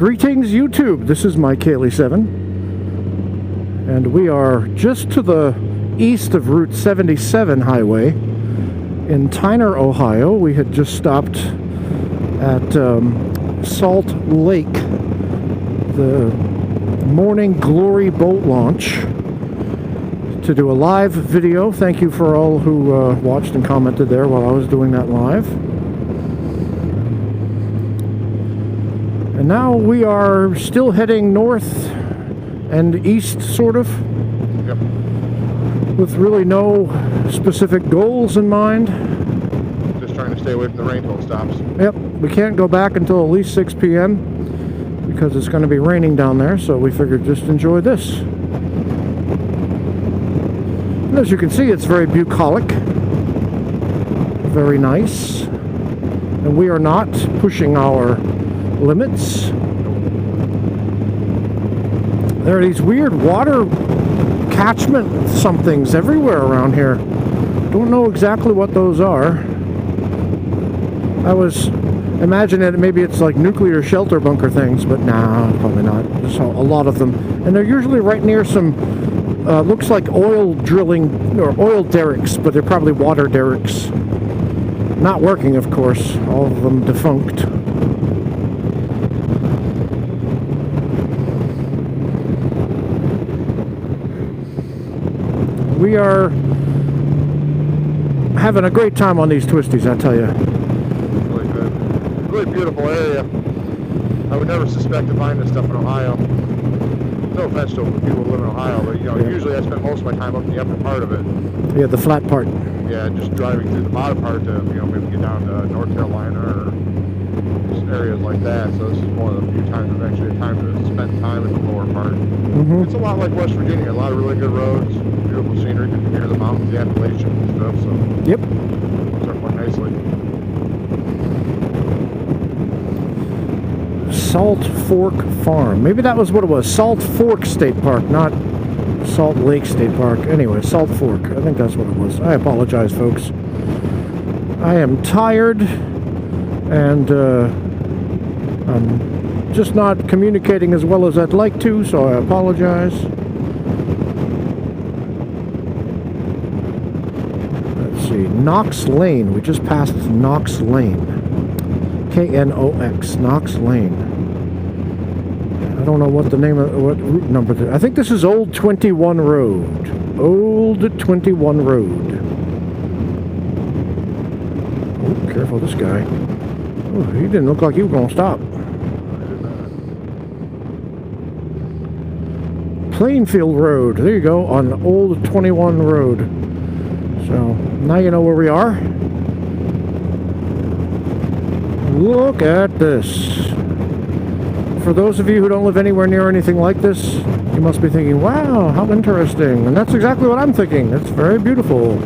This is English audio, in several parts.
Greetings YouTube, this is Mike Haley7, and we are just to the east of Route 77 highway in Tyner, Ohio. We had just stopped at Salt Lake, the Morning Glory boat launch, to do a live video. Thank you for all who watched and commented there while I was doing that live. And now we are still heading north and east, sort of. Yep. With really no specific goals in mind. Just trying to stay away from the rain till it stops. Yep, we can't go back until at least 6 p.m. because it's going to be raining down there, so we figured just enjoy this. And as you can see, it's very bucolic. Very nice. And we are not pushing our limits. There are these weird water catchment somethings everywhere around here. Don't know exactly what those are. I was imagining that maybe it's like nuclear shelter bunker things, but nah, probably not. There's a lot of them, and they're usually right near some looks like oil drilling or oil derricks, but they're probably water derricks. Not working, of course. All of them defunct. We are having a great time on these twisties, I tell you. Really good. Really beautiful area. I would never suspect to find this stuff in Ohio. No offense to people who live in Ohio, but you know, usually I spend most of my time up in the upper part of it. Yeah, the flat part. Yeah, just driving through the bottom part to, you know, maybe get down to North Carolina or just areas like that. So this is one of the few times I've actually had time to spend time in the lower part. Mm-hmm. It's a lot like West Virginia. A lot of really good roads, beautiful scenery. You can hear the mountains, the Appalachians and stuff. So yep, works out quite nicely. Salt Fork Farm. Maybe that was what it was. Salt Fork State Park, not Salt Lake State Park. Anyway, Salt Fork. I think that's what it was. I apologize, folks. I am tired, and I'm just not communicating as well as I'd like to, so I apologize. Let's see. Knox Lane. We just passed Knox Lane. K-N-O-X. Knox Lane. I don't know what the name of what route number. I think this is Old 21 Road. Old 21 Road. Oh, careful, this guy. Oh, he didn't look like he was going to stop. Plainfield Road. There you go, on Old 21 Road. So now you know where we are. Look at this. For those of you who don't live anywhere near anything like this, you must be thinking, wow, how interesting. And that's exactly what I'm thinking. It's very beautiful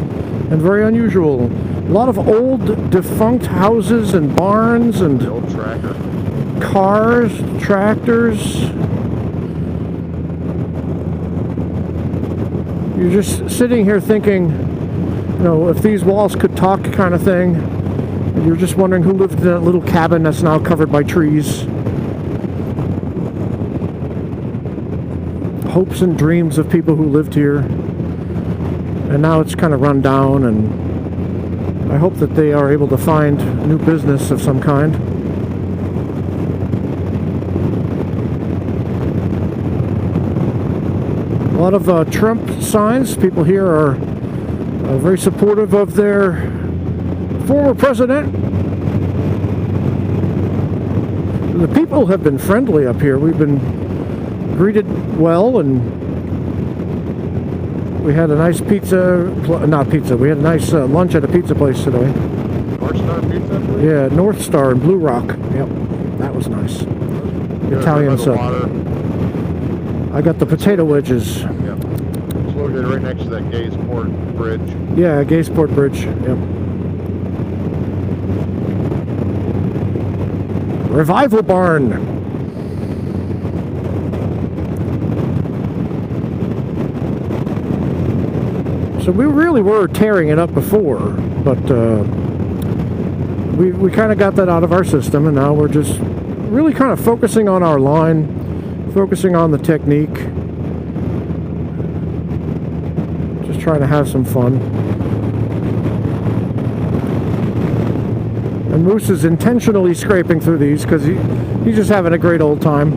and very unusual. A lot of old defunct houses and barns and The old tracker. cars, tractors. You're just sitting here thinking, you know, if these walls could talk, kind of thing. And you're just wondering who lived in that little cabin that's now covered by trees. Hopes and dreams of people who lived here, and now it's kind of run down, and I hope that they are able to find new business of some kind. A lot of Trump signs. People here are very supportive of their former president. The people have been friendly up here. We've been greeted well, and we had a nice pizza, not pizza, we had a nice lunch at a pizza place today. North Star Pizza? Yeah, North Star in Blue Rock. Yep, that was nice. Italian stuff. I got the potato wedges. Yep. It's located right next to that Gaysport Bridge. Yeah, Gaysport Bridge. Yep. Revival Barn. So we really were tearing it up before, but we kind of got that out of our system, and now we're just really kind of focusing on our line, focusing on the technique. Just trying to have some fun. And Moose is intentionally scraping through these because he's just having a great old time.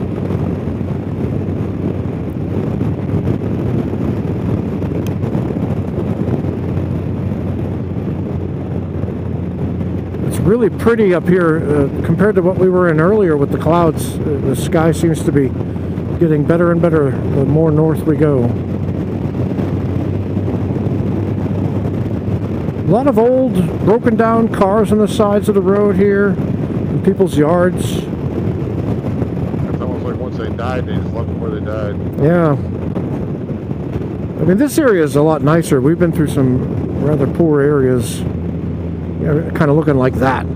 It's really pretty up here compared to what we were in earlier with the clouds. The sky seems to be getting better and better the more north we go. A lot of old, broken down cars on the sides of the road here, in people's yards. It's almost like once they died, they just left them where they died. Yeah. I mean, this area is a lot nicer. We've been through some rather poor areas, kind of looking like that.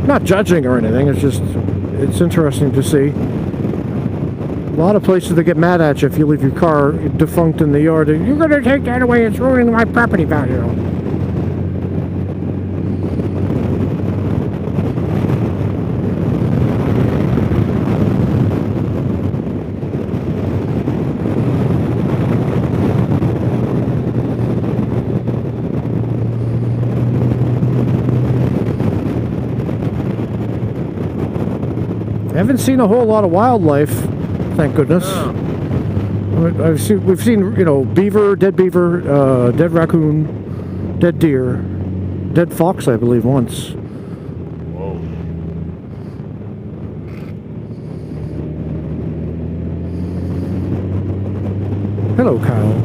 Not judging or anything, it's just, it's interesting to see. A lot of places that get mad at you if you leave your car defunct in the yard. You're going to take that away, it's ruining my property value. I haven't seen a whole lot of wildlife, thank goodness. Yeah. We've seen, you know, beaver, dead raccoon, dead deer, dead fox, I believe, once. Whoa. Hello, Kyle.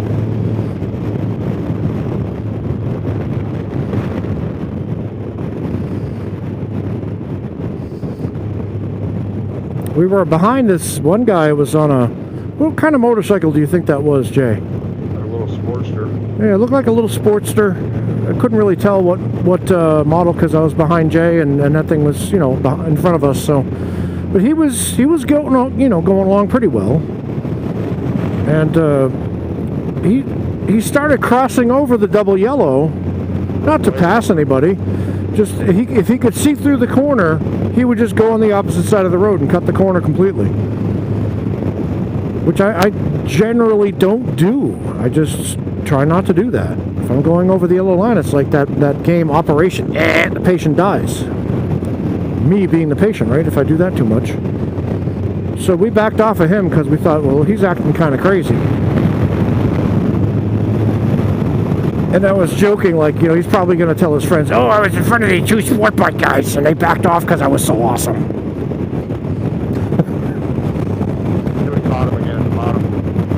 We were behind this one guy who was on a... What kind of motorcycle do you think that was, Jay? A little Sportster. Yeah, it looked like a little Sportster. I couldn't really tell what model because I was behind Jay and that thing was, you know, in front of us. So, but he was going, you know, going along pretty well. And he started crossing over the double yellow, not to pass anybody. Just if he could see through the corner, he would just go on the opposite side of the road and cut the corner completely. Which I generally don't do. I just try not to do that. If I'm going over the yellow line, it's like that game Operation, the patient dies. Me being the patient, right? If I do that too much. So we backed off of him because we thought, well, he's acting kind of crazy. And I was joking, like, you know, he's probably going to tell his friends, oh, I was in front of these two sport bike guys, and they backed off because I was so awesome. Then we caught him again at the bottom.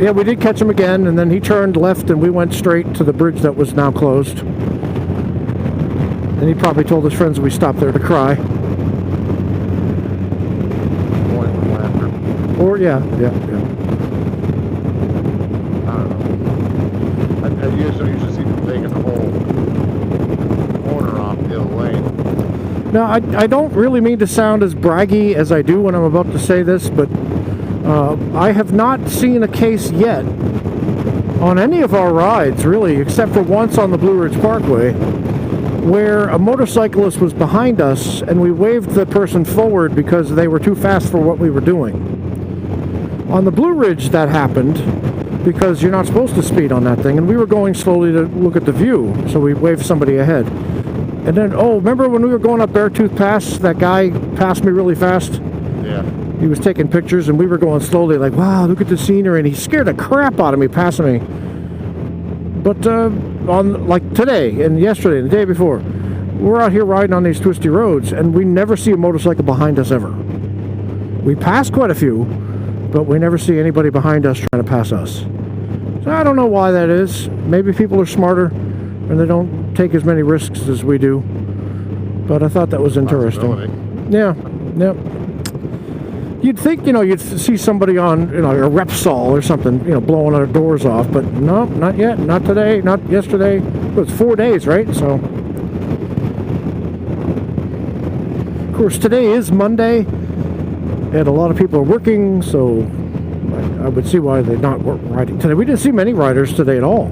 Yeah, we did catch him again, and then he turned left, and we went straight to the bridge that was now closed. And he probably told his friends we stopped there to cry. Boy, with laughter. Or, yeah. I don't know. I usually see them taking the whole corner off the other lane. Now, I don't really mean to sound as braggy as I do when I'm about to say this, but I have not seen a case yet on any of our rides, really, except for once on the Blue Ridge Parkway, where a motorcyclist was behind us and we waved the person forward because they were too fast for what we were doing. On the Blue Ridge, that happened because you're not supposed to speed on that thing, and we were going slowly to look at the view, so we waved somebody ahead. And then, oh, remember when we were going up Beartooth Pass, that guy passed me really fast? Yeah. He was taking pictures, and we were going slowly, like, wow, look at the scenery, and he scared the crap out of me passing me. But on, like, today, and yesterday, and the day before, we're out here riding on these twisty roads, and we never see a motorcycle behind us ever. We pass quite a few, but we never see anybody behind us trying to pass us. So I don't know why that is. Maybe people are smarter, and they don't take as many risks as we do. But I thought that was interesting. Yeah. You'd think, you know, you'd see somebody on, you know, a Repsol or something, you know, blowing our doors off, but no, not yet, not today, not yesterday. It was 4 days, right? So, of course, today is Monday, and a lot of people are working, so I would see why they're not riding today. We didn't see many riders today at all.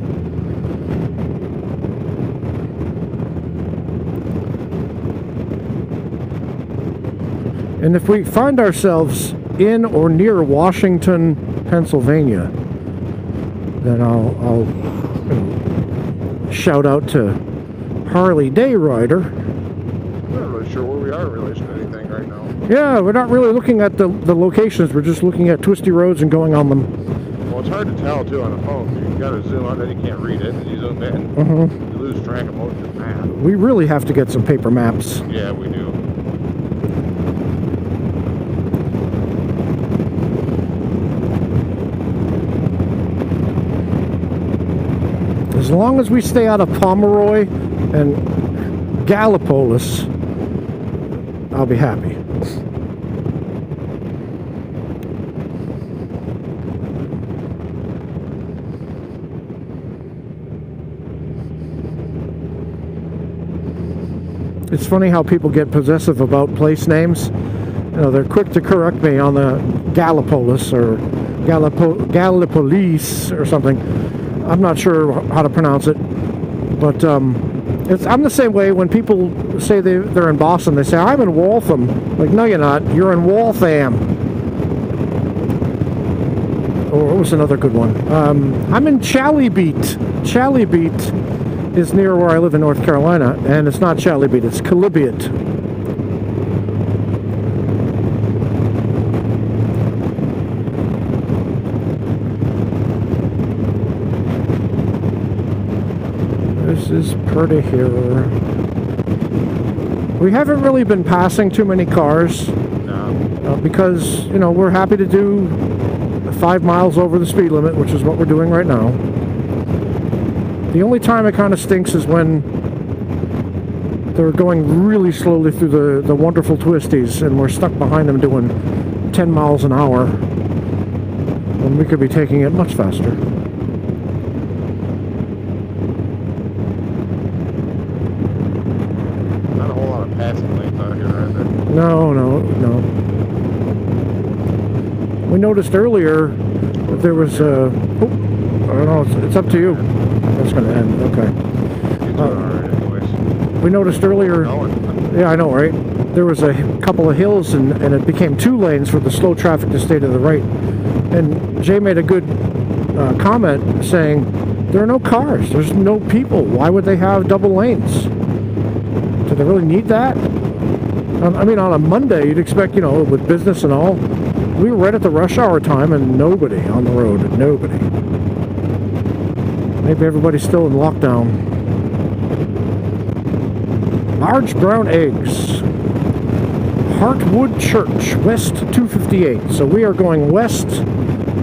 And if we find ourselves in or near Washington, Pennsylvania, then I'll shout out to Harley Day Rider. I'm not really sure where we are in relation to anything right now. Yeah, we're not really looking at the locations. We're just looking at twisty roads and going on them. Well, it's hard to tell, too, on a phone. You got to zoom out, then you can't read it. And you zoom in, you lose track of most of the map. We really have to get some paper maps. Yeah, we do. As long as we stay out of Pomeroy and Gallipolis, I'll be happy. It's funny how people get possessive about place names. You know, they're quick to correct me on the Gallipolis or Gallipolis or something. I'm not sure how to pronounce it, but I'm the same way when people say they're in Boston. They say, I'm in Waltham. Like, no, you're not. You're in Waltham. Or what was another good one? I'm in Chalybeat. Chalybeat is near where I live in North Carolina, and it's not Chalybeat, it's Chalybeat. This is pretty here. We haven't really been passing too many cars because, you know, we're happy to do 5 miles over the speed limit, which is what we're doing right now. The only time it kind of stinks is when they're going really slowly through the wonderful twisties and we're stuck behind them doing 10 miles an hour when we could be taking it much faster. Not a whole lot of passing lanes out here, are there? No. We noticed earlier that there was a... I don't know, it's up to you. It's going to end, okay. Alright, anyways. We noticed earlier... Yeah, I know, right? There was a couple of hills and it became 2 lanes for the slow traffic to stay to the right. And Jay made a good comment saying, there are no cars, there's no people. Why would they have double lanes? Do they really need that? I mean, on a Monday, you'd expect, you know, with business and all, we were right at the rush hour time and nobody on the road, nobody. Maybe everybody's still in lockdown. Large brown eggs. Heartwood Church, West 258. So we are going west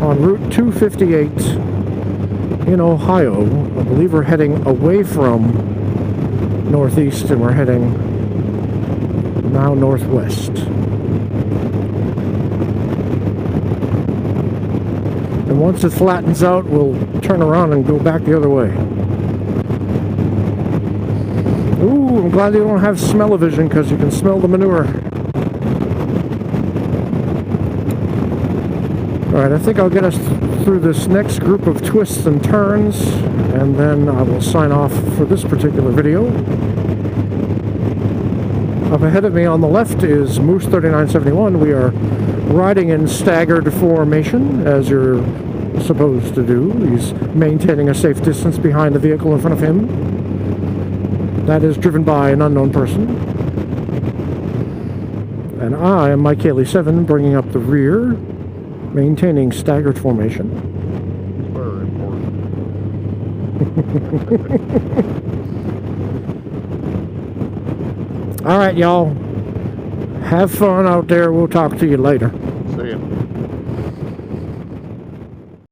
on Route 258 in Ohio. I believe we're heading away from northeast and we're heading now northwest. And once it flattens out, we'll turn around and go back the other way. Ooh, I'm glad you don't have smell-o-vision because you can smell the manure. Alright, I think I'll get us through this next group of twists and turns, and then I will sign off for this particular video. Up ahead of me on the left is Moose 3971. We are riding in staggered formation, as you're supposed to do. He's maintaining a safe distance behind the vehicle in front of him. That is driven by an unknown person. And I am Mike Haley 7, bringing up the rear, maintaining staggered formation. It's very important. All right, y'all. Have fun out there. We'll talk to you later. See ya.